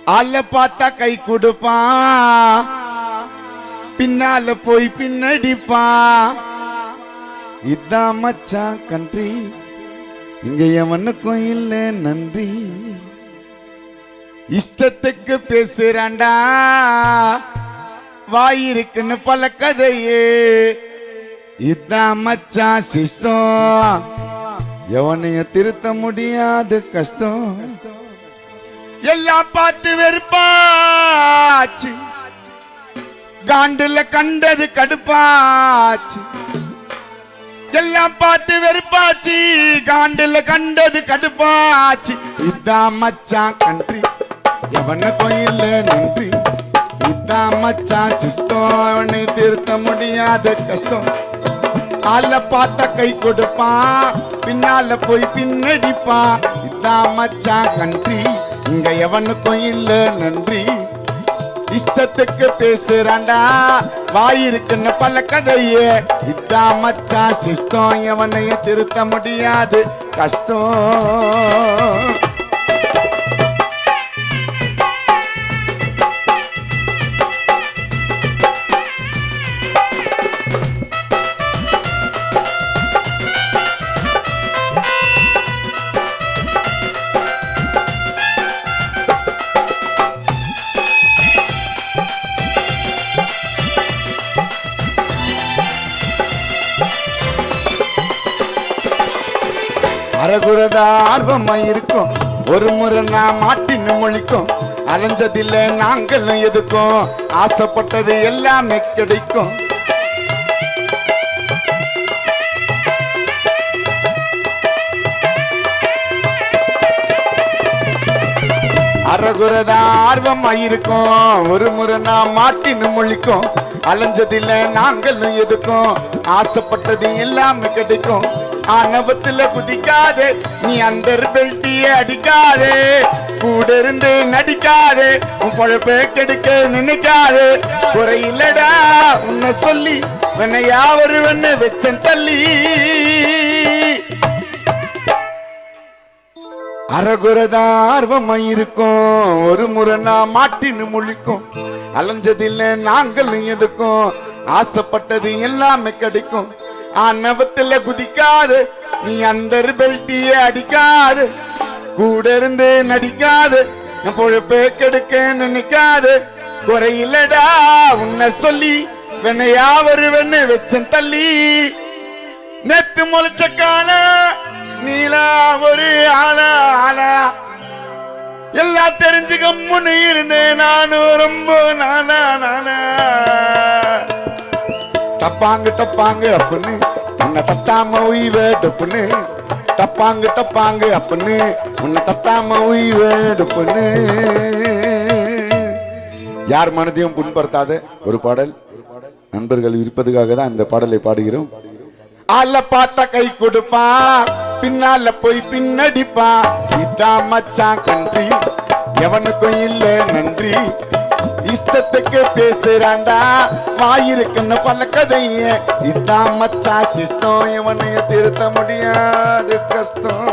ஆள பார்த்தா கை கொடுப்பான், பின்னால போய் பின்னடிப்பான். இதான் மச்சான் கன்றி, இங்க எவனுக்கும் இல்ல நன்றி. இஷ்டத்துக்கு பேசுறாண்டா, வாயிருக்குன்னு பல கதையே. இதான் மச்சான் சிஸ்டம், எவனையும் திருத்த முடியாது கஷ்டம். எல்லாம் பார்த்து வெறுப்பாச்சு, காண்டுல கண்டது கடுப்பாச்சு. எல்லாம் பார்த்து வெறுப்பாச்சு, காண்டுல கண்டது கடுப்பாச்சு. இதான் மச்சான் கன்றி, எவனுக்கும் இல்ல நன்றி. இதான் மச்சான் சிஸ்டம், அவனை திருத்த முடியாத கஷ்டம். ஆள பார்த்தா கை கொடுப்பான், பின்னால போய் பின்னடிப்பான். இதான் மச்சான் கன்றி, இங்க எவனுக்கும் இல்ல நன்றி. இஷ்டத்துக்கு பேசுறாண்டா, வாயிருக்குன்னு பல கதையே. இதான் மச்சான் சிஸ்டம், எவனையும் திருத்த முடியாது கஷ்டம். அரகுறதா ஆர்வமா இருக்கும், ஒரு முறை நான் மாட்டின்னு முழிக்கும். அலைஞ்சதில்ல நாங்களும் எதுக்கும், ஆசைப்பட்டது எல்லாமே கிடைக்கும். அரகுறதா ஆர்வமா இருக்கும், ஒரு முறை நான் மாட்டின்னு முழிக்கும். அலைஞ்சதில்ல நாங்களும் எதுக்கும், ஆசைப்பட்டது எல்லாமே கிடைக்கும். ஆணவத்துல குதிக்காதே, நீ அந்த பெல்ட்டிய அடிக்காதே. கூட இருந்து நடிக்காதே, உன் பொழப்ப கெடுக்க நினைக்காதே. குறையில்லடா உன்னை சொல்லி, வெண்ணையா ஒருவன்னு வெச்சன் தள்ளி. அரகுறதா ஆர்வமா இருக்கும், ஒரு முறை நான் மாட்டின்னு முழிக்கும். அலைஞ்சதில்லை நாங்களும் எதுக்கும், ஆசைப்பட்டது எல்லாமே கிடைக்கும். ஆணவத்துல குதிக்காது, நீ அந்த பெல்ட்டிய அடிக்காது. கூட இருந்து நடிக்காது, என் பொழப்ப கெடுக்க நினைக்காது. குறையில்லடா உன்னை சொல்லி, வெண்ணையா வருவன்னு வெச்சன் தள்ளி. நேத்து முளைச்ச கால நீலா ஒரு ஆளா ஆளா, எல்லாம் தெரிஞ்சு கம்முன்னு இருந்தேன் நானும் ரொம்ப நானா நானா. டப்பாங்கு டப்பாங்கு அப்படின்னு உன்னை தட்டாம உய்வ டப்புன்னு. டப்பாங்கு டப்பாங்கு அப்படின்னு உன்னை தட்டாம உய்வ டப்புன்னு. யார் மனதையும் புண்படுத்தாத ஒரு பாடல், நண்பர்கள் இருப்பதுக்காக தான் இந்த பாடலை பாடுகிறோம். ஆள பார்த்தா கை கொடுப்பான், பின்னால போய் பின்னடிப்பான். இதான் மச்சான் கன்றி, எவனுக்கும் இல்ல நன்றி. இஷ்டத்துக்கு பேசுறாண்டா, வாயிருக்குன்னு பல கதைய. இதான் மச்சான் சிஸ்டம், எவனையும் திருத்த முடியாது கஷ்டம்.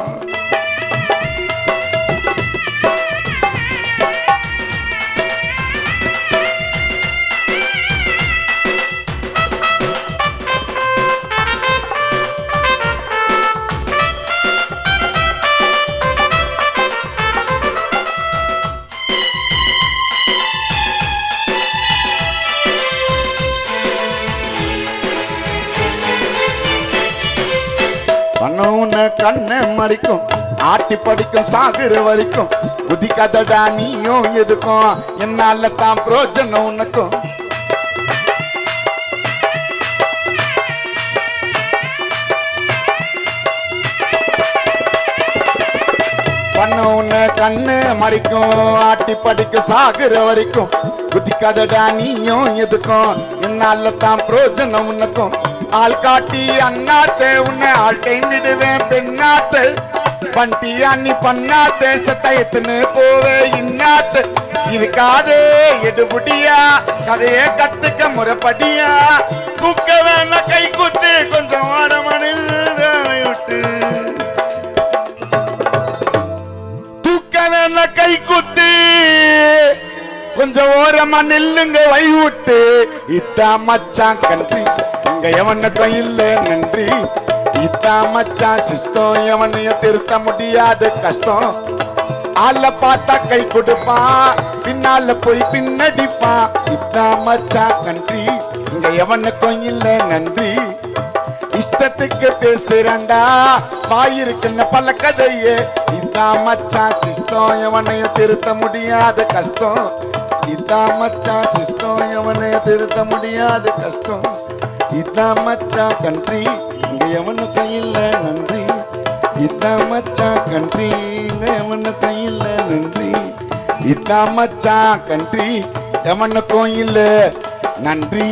கண்ண மறிக்கும், ஆட்டி படிக்கும் சாகுற வரைக்கும். குதிக்காதடா நீயும் எதுக்கும், என்னால தான் பிரோஜனம் உனக்கும். பண்ண உன்னை கண்ணு மறிக்கும், ஆட்டி படிக்கும் சாகுற வரைக்கும். குதிக்காதடா நீயும் எதுக்கும், என்னால தான் பிரோஜனம் உனக்கும். ஆள் காட்டி அண்ணாத்த உன்னை ஆள் டைம் விடுவேன் பெண்ணாத்த. பண்டியா நீ பண்ணாத்த, சத்தயத்துன்னு போவே இன்னாத்த. இருக்காதே எடுபடியா, கதைய கத்துக்க முறைப்படியா. தூக்க வேணா கை குத்து, கொஞ்சம் ஆடமணில் விட்டு. தூக்க வேணா கை குத்து, கொஞ்சம் ஓரமா நில்லுங்க வை விட்டு இதான் மச்சான் கன்றி இங்க எவனுக்கும் இல்ல நன்றி இதான் மச்சான் சிஸ்டம் எவனையும் திருத்த முடியாத கஷ்டம் ஆள பார்த்தா கை கொடுப்பான் பின்னால போய் பின்னடிப்பான் இதான் மச்சான் கன்றி இங்க எவனுக்கும் இல்ல நன்றி இஷ்டத்துக்கு பேசுறண்டா பாயிருக்குன்னு பல கதையே இதான் மச்சான் சிஸ்டம் எவனையும் திருத்த முடியாத கஷ்டம் இதான் மச்சான் சிஸ்டம் எவனையும் திருத்த முடியாத கஷ்டம் இதான் மச்சான் கன்றி இங்க எவனுக்கும் இல்ல நன்றி இதான் மச்சான் கன்றி இங்க எவனுக்கும் இல்ல நன்றி இதான் மச்சான் கன்றி எவனுக்கும் இல்ல நன்றி